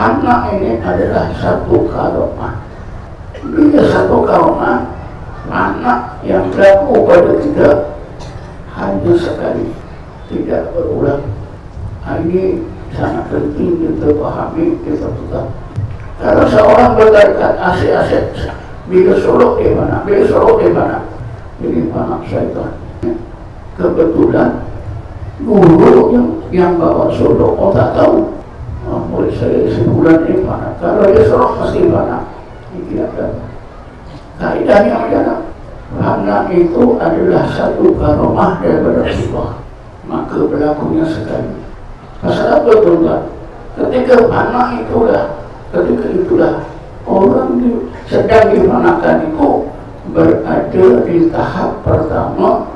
anak ini adalah satu karomah. Bila satu karomah, anak yang berlaku pada kita hanya sekali, tidak berulang. Ini sangat penting kita pahami, kita pegang. Kalau seorang berkaitan asyik-asyik, bila solok di mana, bila solok di mana, ini anak syaitan. Kebetulan guru yang bawa solok, tak tahu. Murid saya sebulan ini mana, kalau dia solok pasti mana. Ini tidak ada. Kaidahnya adalah anak itu adalah satu karomah daripada Allah, maka berlakunya sekali. Pasal apa tuan? Ketika anak itulah, ketika itulah orang sedang dimanakan itu berada di tahap pertama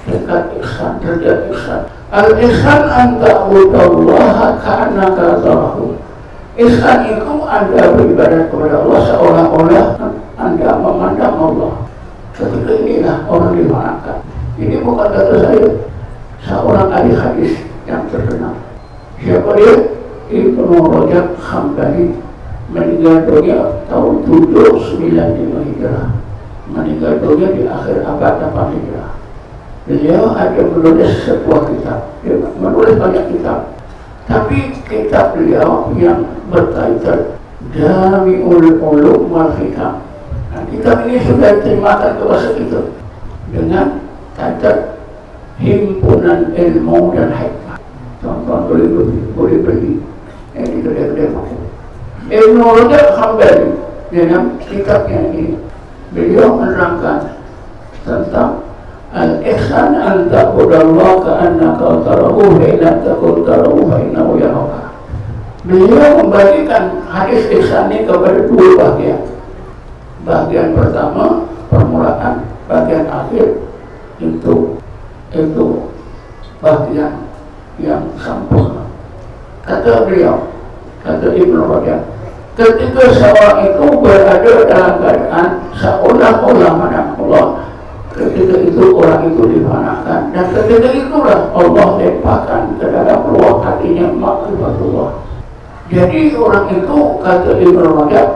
dekat ihsan, derajat ihsan. Al-ihsan an ta'budallaha ka'annaka tarahu. Ihsan itu Anda beribadah kepada Allah seolah-olah Anda memandang Allah. Ketika inilah orang dimanakan. Ini bukan kata saya, seorang ahli hadis yang terkenal. Siapa dia? Ibnu Rajab Hambali, meninggal dunia tahun 795 Hijrah, meninggal dunia di akhir abad 8 Hijrah. Beliau ada menulis sebuah kitab, dia menulis banyak kitab, tapi kitab beliau yang berkaitan Jami'ul Ulum wal Hikam. Nah, kitab ini sudah diterimakan ke bahasa kita dengan kata Himpunan Ilmu dan Hikmah. Tuan-tuan boleh beli di kedai-kedai makan. Ibnu Rajab Hambali dalam kitabnya ini beliau menerangkan tentang al-ihsan an ta'budallaha ka'annaka tarahu fa in lam takun tarahu fa innahu yaraka. Beliau membagikan hadis ihsan ini kepada dua bagian. Bagian pertama permulaan, bagian akhir itu bagian yang sempurna. Kata beliau, kata Ibnu Rajab, ketika seorang itu berada dalam keadaan seolah-olah mana Allah, ketika itu orang itu difanakan, dan ketika itulah Allah lempakan ke dalam ruang hatinya makrifatullah. Jadi orang itu, kata Ibnu Rajab,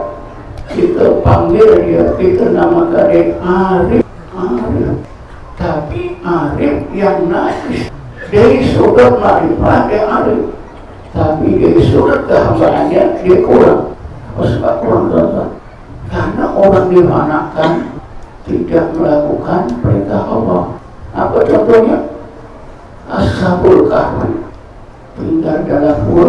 kita panggil dia, kita namakan dia Arif. Tapi Arif yang najis. Dari sudut makrifat dia Arif, tapi dari sudut kehambaannya dia kurang. Apa sebab kurang tuan-tuan? Karena orang dimanakan tidak melakukan perintah Allah. Apa contohnya? Ashabul Kahfi tinggal dalam gua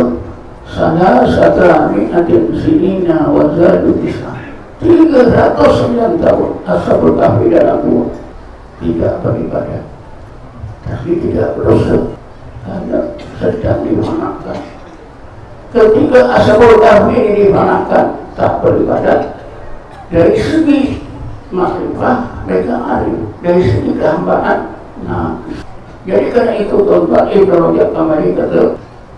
salah satu mi'atin sinina wa zadu tis'ah. 309 tahun Ashabul Kahfi dalam gua, tidak beribadah, tapi tidak berdosa karena sedang dimanakan. Ketika Ashabul Kahfi ini dimanakan tak beribadah, dari segi makrifah mereka arif, dari segi kehambaan naqis. Jadi karena itu tuan-tuan, Ibnu Rajab kembali kata,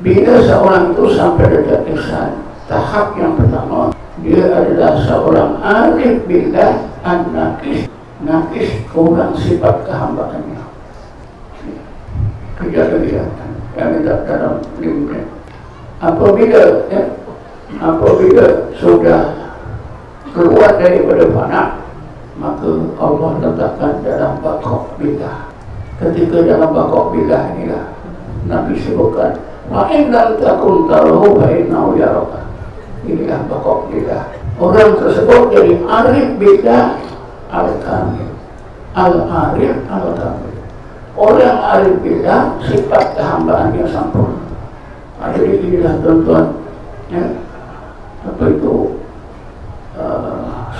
bila seorang itu sampai derajat ihsan, tahap yang pertama dia adalah seorang arif billah an-naqis. Naqis kurang sifat kehambaannya. Kejadian yang tidak dalam 5 menit. Apabila sudah keluar daripada fana, maka Allah letakkan dalam bakok billah. Ketika dalam bakok billah inilah Nabi sebutkan, wa in lam takun tarahu fa innahu yaraka. Inilah bakok billah. Orang tersebut jadi arif billah al-kamil, al-arif al-kamil. Orang arif billah sifat kehambaannya sempurna. Jadi inilah tuan-tuan, ya, apa itu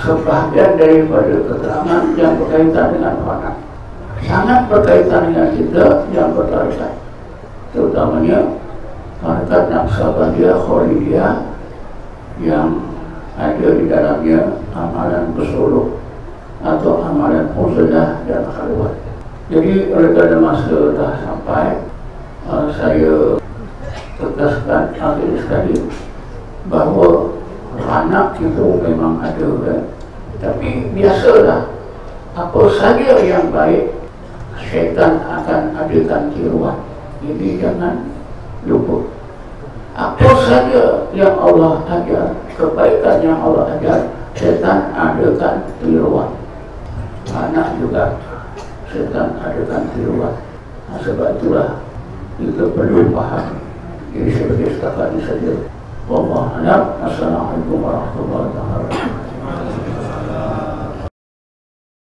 sebahagian daripada keterangan yang berkaitan dengan fana, sangat berkaitan dengan kita yang berkaitan, terutamanya hakikat Naqsabandiyah Khalidiyah yang ada di dalamnya amalan bersuluk atau amalan uzlah dan khalwat. Jadi oleh kerana masa dah sampai, saya tegaskan akhir sekali bahawa anak itu memang ada, tapi biasalah apa saja yang baik syaitan akan adakan tiruan. Jadi jangan lupa. Apa saja yang Allah ajar, kebaikan yang Allah ajar, setan adakan tiruan. Anak juga setan adakan tiruan. Nah, sebab itulah kita perlu paham. Jadi sebagai setakat ini saja. Wallahualam. Assalamualaikum warahmatullahi wabarakatuh.